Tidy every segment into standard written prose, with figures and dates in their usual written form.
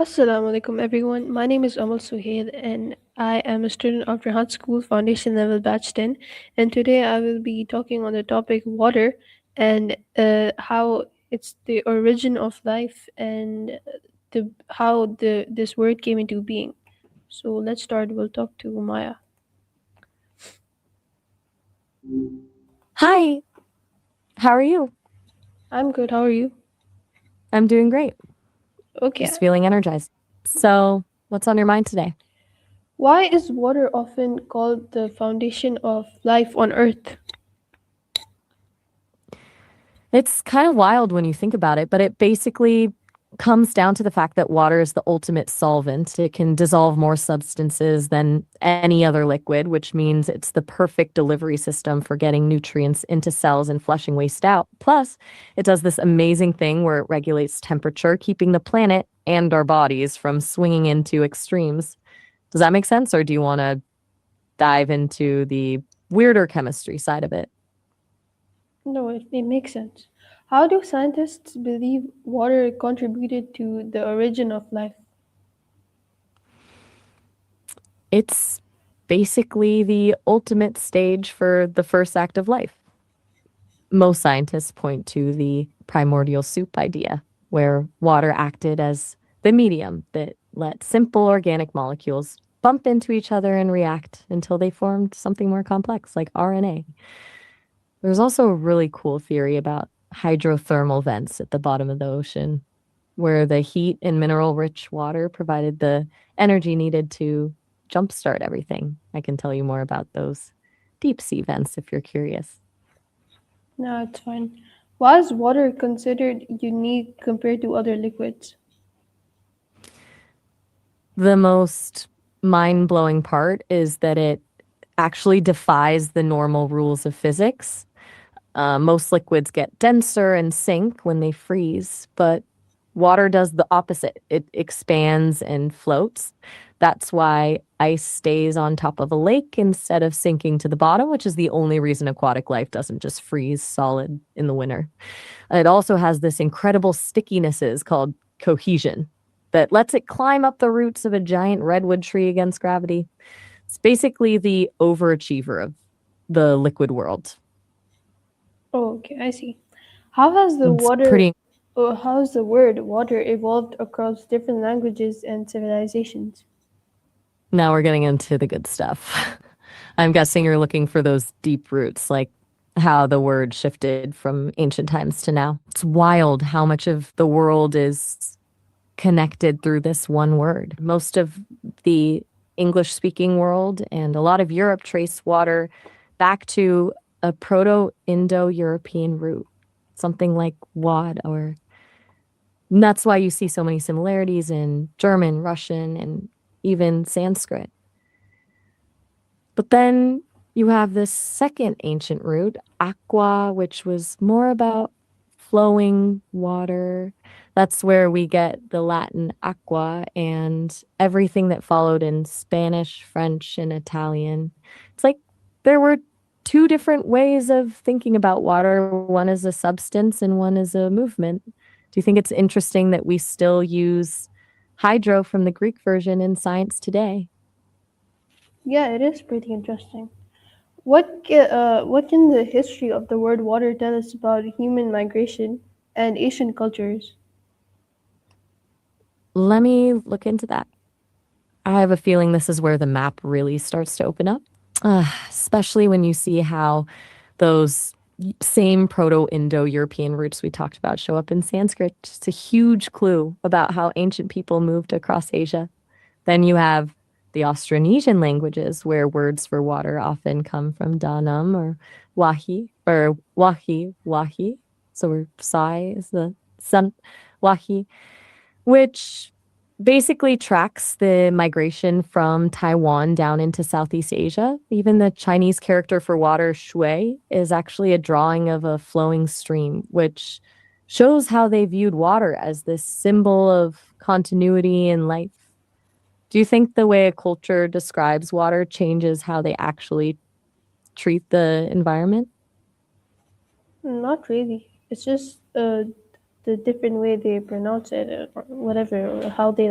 Assalamu alaikum everyone. My name is Amal Suhail and I am a student of Rahat School Foundation Level Batch 10, and today I will be talking on the topic water and how it's the origin of life and the how the this word came into being. So let's start. We'll talk to Maya. Hi, how are you? I'm good. How are you? I'm doing great. Okay. Just feeling energized. So, what's on your mind today? Why is water often called the foundation of life on earth? It's kind of wild when you think about it, but it basically comes down to the fact that water is the ultimate solvent. It can dissolve more substances than any other liquid, which means it's the perfect delivery system for getting nutrients into cells and flushing waste out. Plus, it does this amazing thing where it regulates temperature, keeping the planet and our bodies from swinging into extremes. Does that make sense, or do you want to dive into the weirder chemistry side of it? No, it makes sense. How do scientists believe water contributed to the origin of life? It's basically the ultimate stage for the first act of life. Most scientists point to the primordial soup idea, where water acted as the medium that let simple organic molecules bump into each other and react until they formed something more complex like RNA. There's also a really cool theory about hydrothermal vents at the bottom of the ocean, where the heat and mineral rich water provided the energy needed to jumpstart everything. I can tell you more about those deep sea vents if you're curious. No, it's fine. Why is water considered unique compared to other liquids? The most mind blowing part is that it actually defies the normal rules of physics. Most liquids get denser and sink when they freeze, but water does the opposite. It expands and floats. That's why ice stays on top of a lake instead of sinking to the bottom, which is the only reason aquatic life doesn't just freeze solid in the winter. It also has this incredible stickinesses called cohesion that lets it climb up the roots of a giant redwood tree against gravity. It's basically the overachiever of the liquid world. Oh, okay, I see. How has the It's water, pretty. or how has the word water evolved across different languages and civilizations? Now we're getting into the good stuff. I'm guessing you're looking for those deep roots, like how the word shifted from ancient times to now. It's wild how much of the world is connected through this one word. Most of the English speaking world and a lot of Europe trace water back to a Proto Indo European root, something like wad, or and that's why you see so many similarities in German, Russian, and even Sanskrit. But then you have this second ancient root, aqua, which was more about flowing water. That's where we get the Latin aqua and everything that followed in Spanish, French, and Italian. It's like there were two different ways of thinking about water. One is a substance and one is a movement. Do you think it's interesting that we still use hydro from the Greek version in science today? Yeah, it is pretty interesting. What can the history of the word water tell us about human migration and Asian cultures? Let me look into that. I have a feeling this is where the map really starts to open up, especially when you see how those same Proto Indo European roots we talked about show up in Sanskrit. It's a huge clue about how ancient people moved across Asia. Then you have the Austronesian languages, where words for water often come from Danam or Wahi. So we're Sai is the sun, Wahi, which basically tracks the migration from Taiwan down into Southeast Asia. Even the Chinese character for water, shui, is actually a drawing of a flowing stream, which shows how they viewed water as this symbol of continuity and life. Do you think the way a culture describes water changes how they actually treat the environment? Not really. It's just the different way they pronounce it or whatever, or how they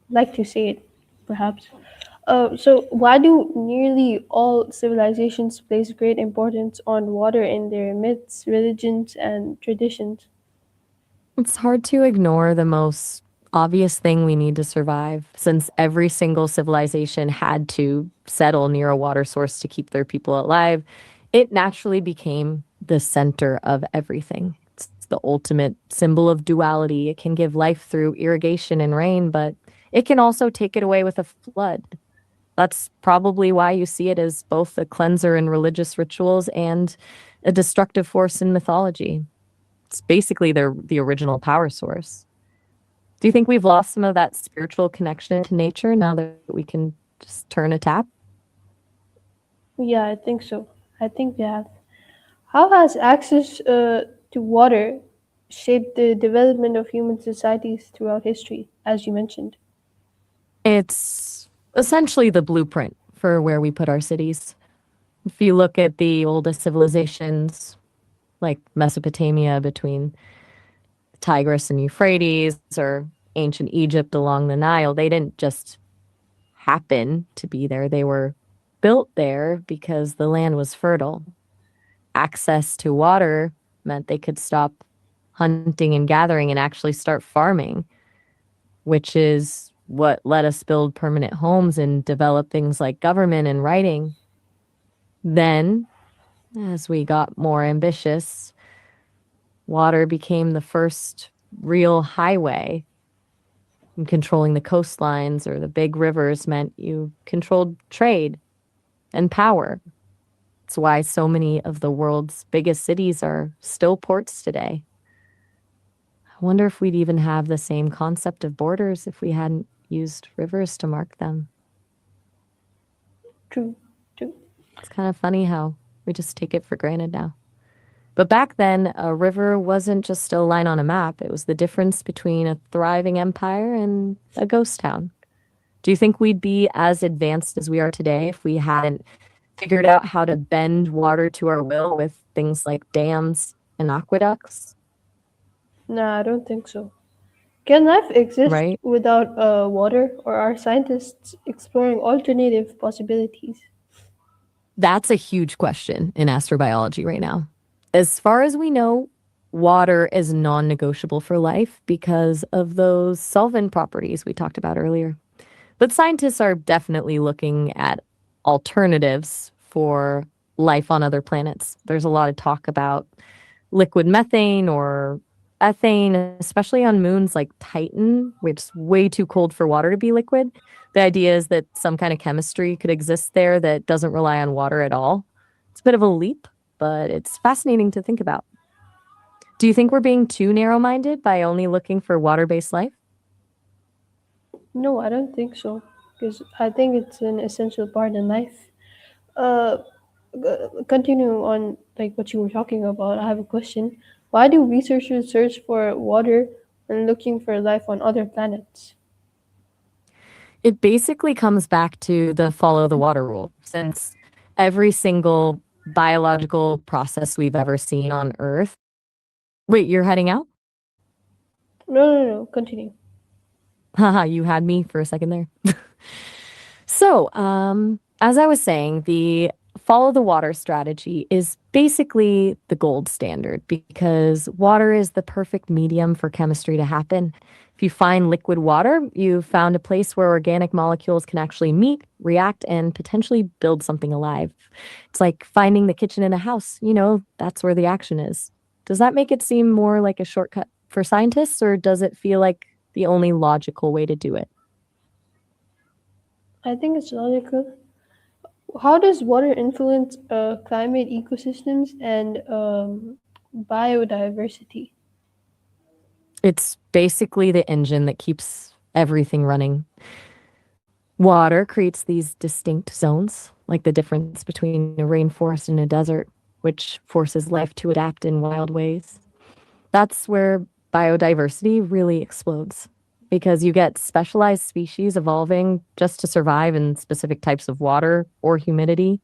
like to say it, perhaps. So why do nearly all civilizations place great importance on water in their myths, religions, and traditions? It's hard to ignore the most obvious thing we need to survive, since every single civilization had to settle near a water source to keep their people alive. It naturally became the center of everything. It's the ultimate symbol of duality. It can give life through irrigation and rain, but it can also take it away with a flood. That's probably why you see it as both a cleanser in religious rituals and a destructive force in mythology. It's basically the original power source. Do you think we've lost some of that spiritual connection to nature now that we can just turn a tap? Yeah, I think so. I think we have. How has access to water shaped the development of human societies throughout history, as you mentioned? It's essentially the blueprint for where we put our cities. If you look at the oldest civilizations like Mesopotamia between Tigris and Euphrates or ancient Egypt along the Nile, they didn't just happen to be there. They were built there because the land was fertile. Access to water meant they could stop hunting and gathering and actually start farming, which is what let us build permanent homes and develop things like government and writing. Then, as we got more ambitious, water became the first real highway. And controlling the coastlines or the big rivers meant you controlled trade and power. It's why so many of the world's biggest cities are still ports today. I wonder if we'd even have the same concept of borders if we hadn't used rivers to mark them. True, true. It's kind of funny how we just take it for granted now. But back then, a river wasn't just a line on a map, it was the difference between a thriving empire and a ghost town. Do you think we'd be as advanced as we are today if we hadn't figured out how to bend water to our will with things like dams and aqueducts? Nah, I don't think so. Can life exist Right? without water, or are scientists exploring alternative possibilities? That's a huge question in astrobiology right now. As far as we know, water is non negotiable for life because of those solvent properties we talked about earlier. But scientists are definitely looking at alternatives for life on other planets. There's a lot of talk about liquid methane or ethane, especially on moons like Titan, which is way too cold for water to be liquid. The idea is that some kind of chemistry could exist there that doesn't rely on water at all. It's a bit of a leap, but it's fascinating to think about. Do you think we're being too narrow minded by only looking for water based life? No, I don't think so, because I think it's an essential part in life. Uh, Continue on like what you were talking about. I have a question. Why do researchers search for water when looking for life on other planets? It basically comes back to the follow the water rule, since every single biological process we've ever seen on Earth. Wait, you're heading out? No, no, no. Continue. Haha, you had me for a second there. So, as I was saying, the follow the water strategy is basically the gold standard because water is the perfect medium for chemistry to happen. If you find liquid water, you've found a place where organic molecules can actually meet, react, and potentially build something alive. It's like finding the kitchen in a house, that's where the action is. Does that make it seem more like a shortcut for scientists, or does it feel like the only logical way to do it? I think it's logical. How does water influence climate, ecosystems, and biodiversity? It's basically the engine that keeps everything running. Water creates these distinct zones, like the difference between a rainforest and a desert, which forces life to adapt in wild ways. That's where biodiversity really explodes because you get specialized species evolving just to survive in specific types of water or humidity.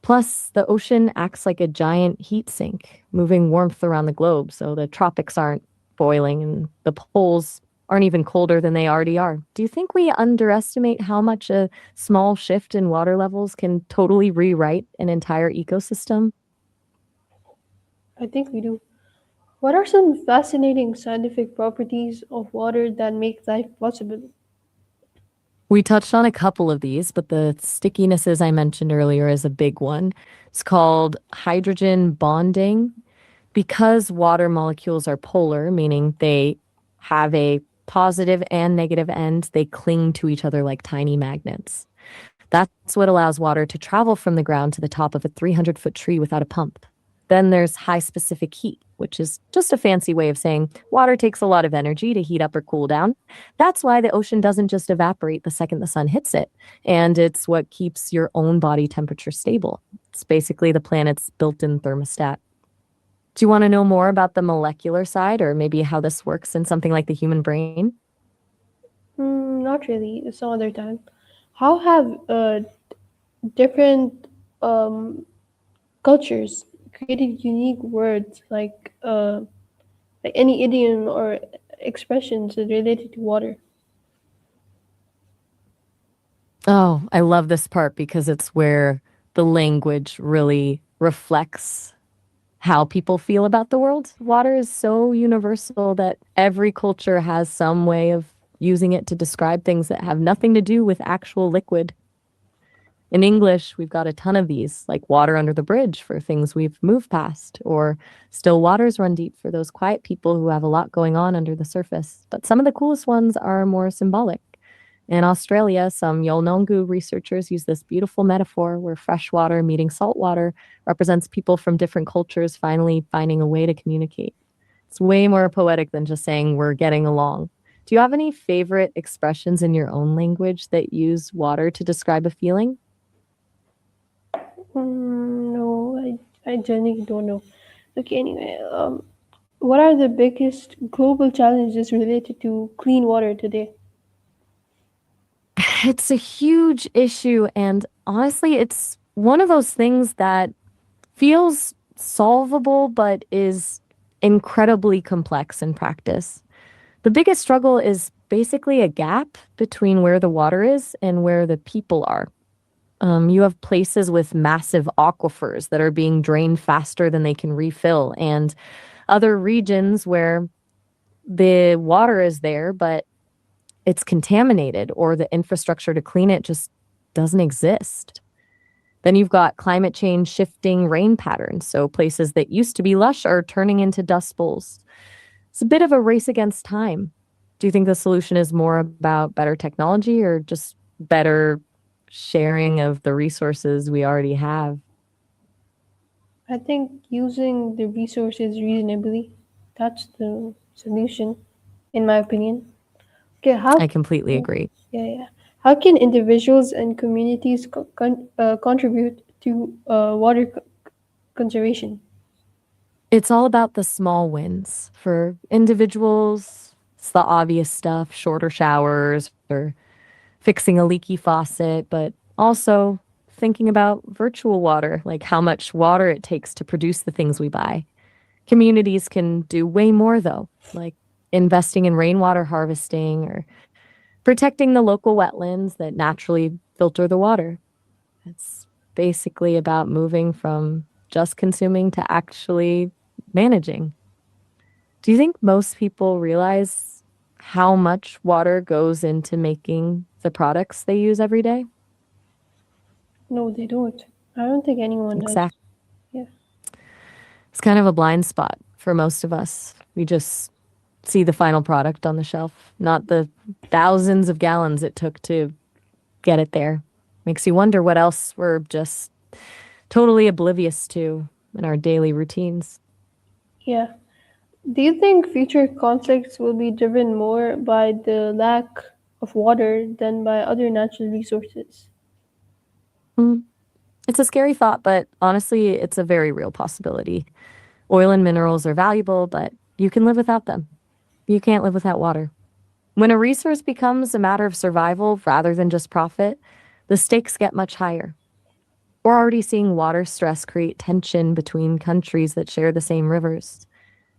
Plus, the ocean acts like a giant heat sink, moving warmth around the globe, so the tropics aren't boiling and the poles aren't even colder than they already are. Do you think we underestimate how much a small shift in water levels can totally rewrite an entire ecosystem? I think we do. What are some fascinating scientific properties of water that make life possible? We touched on a couple of these, but the stickinesses I mentioned earlier is a big one. It's called hydrogen bonding. Because water molecules are polar, meaning they have a positive and negative end, they cling to each other like tiny magnets. That's what allows water to travel from the ground to the top of a 300-foot tree without a pump. Then there's high specific heat, which is just a fancy way of saying water takes a lot of energy to heat up or cool down. That's why the ocean doesn't just evaporate the second the sun hits it. And it's what keeps your own body temperature stable. It's basically the planet's built in thermostat. Do you want to know more about the molecular side or maybe how this works in something like the human brain? Not really. Some other time. How have different cultures created unique words like any idiom or expressions related to water? Oh, I love this part because it's where the language really reflects how people feel about the world. Water is so universal that every culture has some way of using it to describe things that have nothing to do with actual liquid. In English, we've got a ton of these, like water under the bridge for things we've moved past, or still waters run deep for those quiet people who have a lot going on under the surface. But some of the coolest ones are more symbolic. In Australia, some Yolngu researchers use this beautiful metaphor where fresh water meeting salt water represents people from different cultures finally finding a way to communicate. It's way more poetic than just saying we're getting along. Do you have any favorite expressions in your own language that use water to describe a feeling? No, I genuinely don't know. Okay, anyway, what are the biggest global challenges related to clean water today? It's a huge issue. And honestly, it's one of those things that feels solvable, but is incredibly complex in practice. The biggest struggle is basically a gap between where the water is and where the people are. You have places with massive aquifers that are being drained faster than they can refill, and other regions where the water is there, but it's contaminated or the infrastructure to clean it just doesn't exist. Then you've got climate change shifting rain patterns. So places that used to be lush are turning into dust bowls. It's a bit of a race against time. Do you think the solution is more about better technology or just better sharing of the resources we already have? I think using the resources reasonably, that's the solution, in my opinion. Okay, I completely agree. yeah. How can individuals and communities contribute to conservation? It's all about the small wins. For individuals, it's the obvious stuff, shorter showers or fixing a leaky faucet, but also thinking about virtual water, like how much water it takes to produce the things we buy. Communities can do way more, though, like investing in rainwater harvesting or protecting the local wetlands that naturally filter the water. It's basically about moving from just consuming to actually managing. Do you think most people realize how much water goes into making the products they use every day? No, they don't. I don't think anyone does. Exactly. Yeah. It's kind of a blind spot for most of us. We just see the final product on the shelf, not the thousands of gallons it took to get it there. Makes you wonder what else we're just totally oblivious to in our daily routines. Yeah. Do you think future conflicts will be driven more by the lack of water than by other natural resources? Mm, it's a scary thought, but honestly, it's a very real possibility. Oil and minerals are valuable, but you can live without them. You can't live without water. When a resource becomes a matter of survival rather than just profit, the stakes get much higher. We're already seeing water stress create tension between countries that share the same rivers.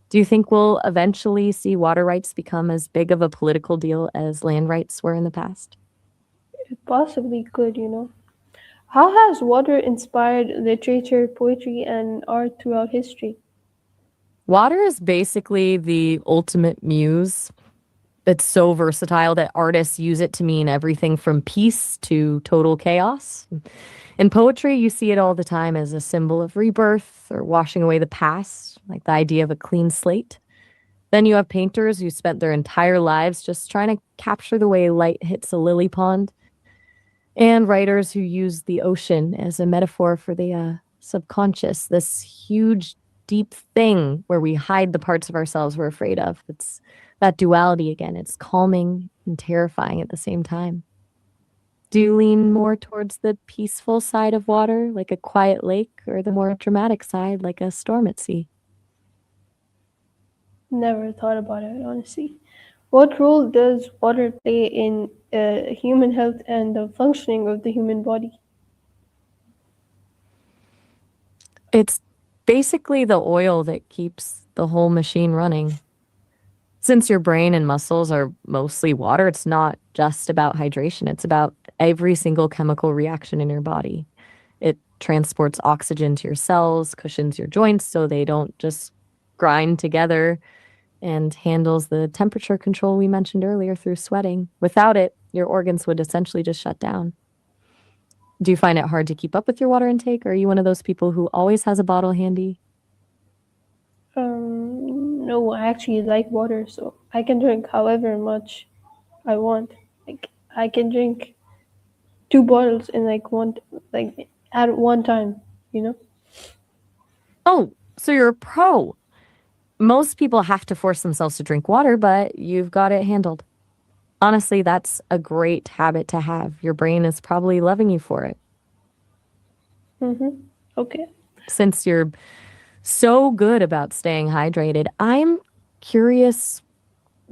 Do you think we'll eventually see water rights become as big of a political deal as land rights were in the past? It possibly could, you know. How has water inspired literature, poetry, and art throughout history? Water is basically the ultimate muse. It's so versatile that artists use it to mean everything from peace to total chaos. In poetry, you see it all the time as a symbol of rebirth or washing away the past, like the idea of a clean slate. Then you have painters who spent their entire lives just trying to capture the way light hits a lily pond, and writers who use the ocean as a metaphor for the subconscious, this huge, deep thing where we hide the parts of ourselves we're afraid of. It's that duality again. It's calming and terrifying at the same time. Do you lean more towards the peaceful side of water, like a quiet lake, or the more dramatic side, like a storm at sea? Never thought about it, honestly. What role does water play in human health and the functioning of the human body? It's basically the oil that keeps the whole machine running. Since your brain and muscles are mostly water, it's not just about hydration, it's about every single chemical reaction in your body. It transports oxygen to your cells, cushions your joints so they don't just grind together, and handles the temperature control we mentioned earlier through sweating. Without it, your organs would essentially just shut down. Do you find it hard to keep up with your water intake? Or are you one of those people who always has a bottle handy? No, I actually like water, so I can drink however much I want. Like I can drink 2 bottles in like at one time. You know. Oh, so you're a pro. Most people have to force themselves to drink water, but you've got it handled. Honestly, that's a great habit to have. Your brain is probably loving you for it. Mhm. Okay. Since you're so good about staying hydrated, I'm curious,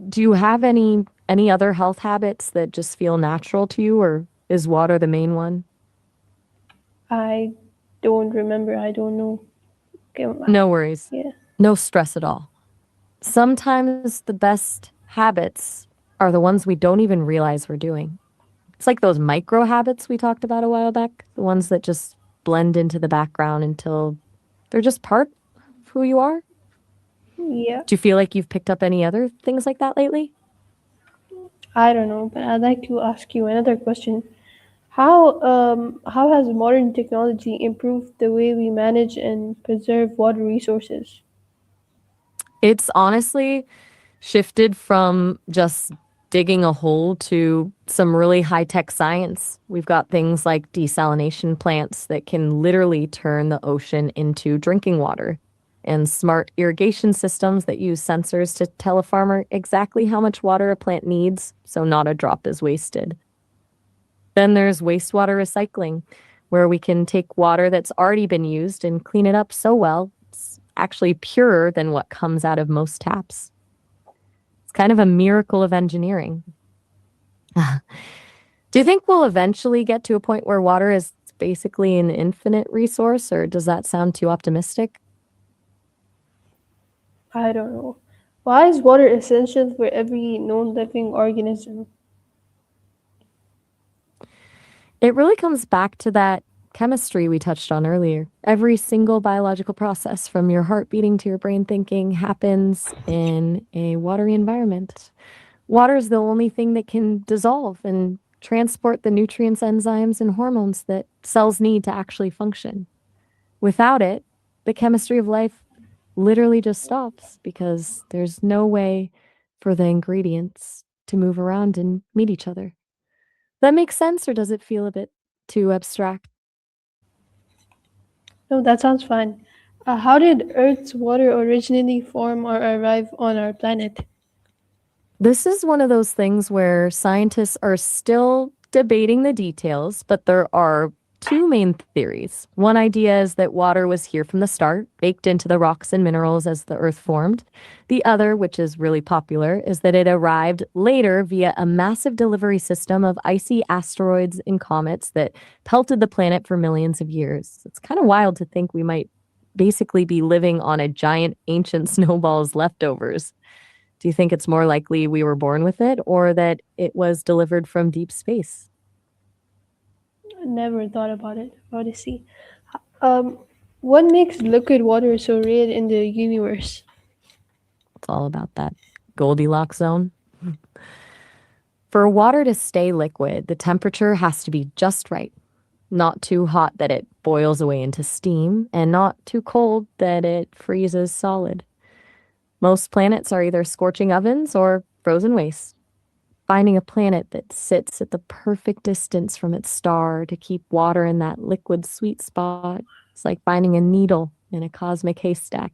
do you have any other health habits that just feel natural to you, or is water the main one? I don't remember. I don't know. Okay. No worries. Yeah. No stress at all. Sometimes the best habits are the ones we don't even realize we're doing. It's like those micro habits we talked about a while back, the ones that just blend into the background until they're just part of who you are. Yeah. Do you feel like you've picked up any other things like that lately? I don't know, but I'd like to ask you another question. How has modern technology improved the way we manage and preserve water resources? It's honestly shifted from just digging a hole to some really high tech science. We've got things like desalination plants that can literally turn the ocean into drinking water, and smart irrigation systems that use sensors to tell a farmer exactly how much water a plant needs so not a drop is wasted. Then there's wastewater recycling, where we can take water that's already been used and clean it up so well it's actually purer than what comes out of most taps. It's kind of a miracle of engineering. Do you think we'll eventually get to a point where water is basically an infinite resource, or does that sound too optimistic? I don't know. Why is water essential for every known living organism? It really comes back to that chemistry we touched on earlier. Every single biological process, from your heart beating to your brain thinking, happens in a watery environment. Water is the only thing that can dissolve and transport the nutrients, enzymes, and hormones that cells need to actually function. Without it, the chemistry of life literally just stops because there's no way for the ingredients to move around and meet each other. That makes sense, or does it feel a bit too abstract? No, that sounds fine. How did Earth's water originally form or arrive on our planet? This is one of those things where scientists are still debating the details, but there are two main theories. One idea is that water was here from the start, baked into the rocks and minerals as the earth formed. The other, which is really popular, is that it arrived later via a massive delivery system of icy asteroids and comets that pelted the planet for millions of years. It's kind of wild to think we might basically be living on a giant ancient snowball's leftovers. Do you think it's more likely we were born with it or that it was delivered from deep space? I never thought about it. Odyssey. Um, what makes liquid water so rare in the universe? It's all about that Goldilocks zone. For water to stay liquid, the temperature has to be just right. Not too hot that it boils away into steam, and not too cold that it freezes solid. Most planets are either scorching ovens or frozen waste. Finding a planet that sits at the perfect distance from its star to keep water in that liquid sweet spot is like finding a needle in a cosmic haystack.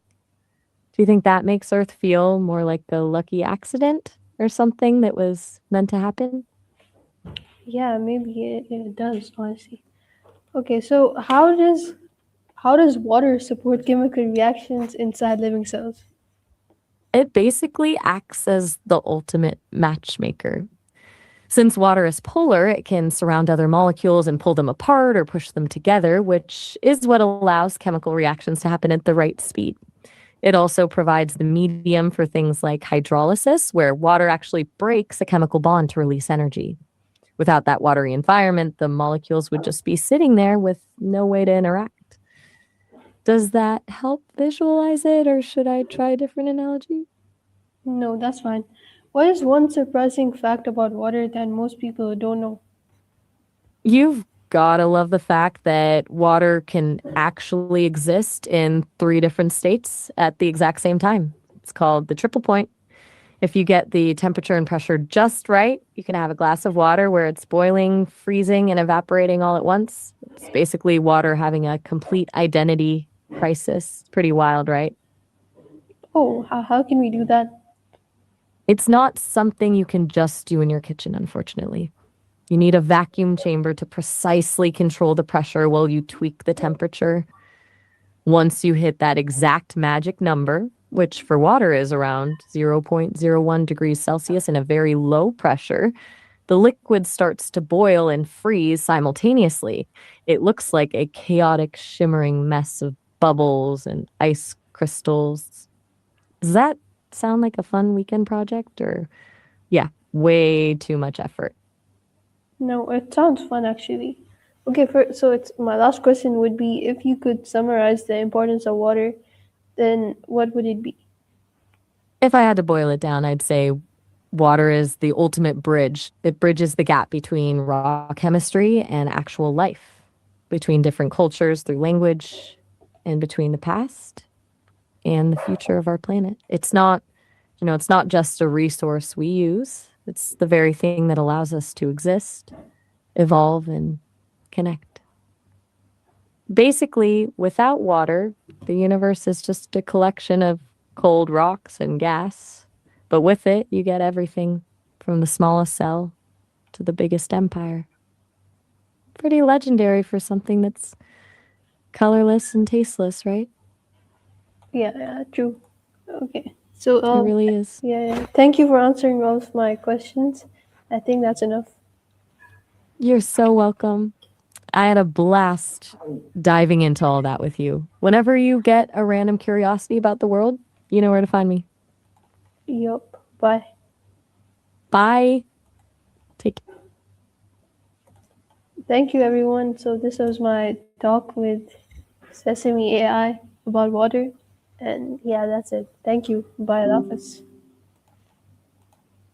Do you think that makes Earth feel more like a lucky accident or something that was meant to happen? Yeah, maybe it does, honestly. Okay, so how does water support chemical reactions inside living cells? It basically acts as the ultimate matchmaker. Since water is polar, it can surround other molecules and pull them apart or push them together, which is what allows chemical reactions to happen at the right speed. It also provides the medium for things like hydrolysis, where water actually breaks a chemical bond to release energy. Without that watery environment, the molecules would just be sitting there with no way to interact. Does that help visualize it, or should I try a different analogy? No, that's fine. What is one surprising fact about water that most people don't know? You've gotta love the fact that water can actually exist in three different states at the exact same time. It's called the triple point. If you get the temperature and pressure just right, you can have a glass of water where it's boiling, freezing, and evaporating all at once. It's basically water having a complete identity crisis. Pretty wild, right? Oh, how can we do that? It's not something you can just do in your kitchen, unfortunately. You need a vacuum chamber to precisely control the pressure while you tweak the temperature. Once you hit that exact magic number, which for water is around 0.01 degrees Celsius and a very low pressure, the liquid starts to boil and freeze simultaneously. It looks like a chaotic, shimmering mess of bubbles and ice crystals. Does that sound like a fun weekend project? Or, yeah, way too much effort? No, it sounds fun actually. Okay, so it's my last question would be if you could summarize the importance of water, then what would it be? If I had to boil it down, I'd say water is the ultimate bridge. It bridges the gap between raw chemistry and actual life, between different cultures through language, and between the past and the future of our planet. It's not just a resource we use, it's the very thing that allows us to exist, evolve, and connect. Basically, without water, the universe is just a collection of cold rocks and gas. But with it, you get everything from the smallest cell to the biggest empire. Pretty legendary for something that's colorless and tasteless, right? Yeah, true. Okay. So It really is. yeah. Thank you for answering all of my questions. I think that's enough. You're so welcome. I had a blast diving into all that with you. Whenever you get a random curiosity about the world, you know where to find me. Yup. Bye. Bye. Take care. Thank you, everyone. So this was my talk with Sesame AI about water, and yeah, that's it. Thank you. Bye, Lafis.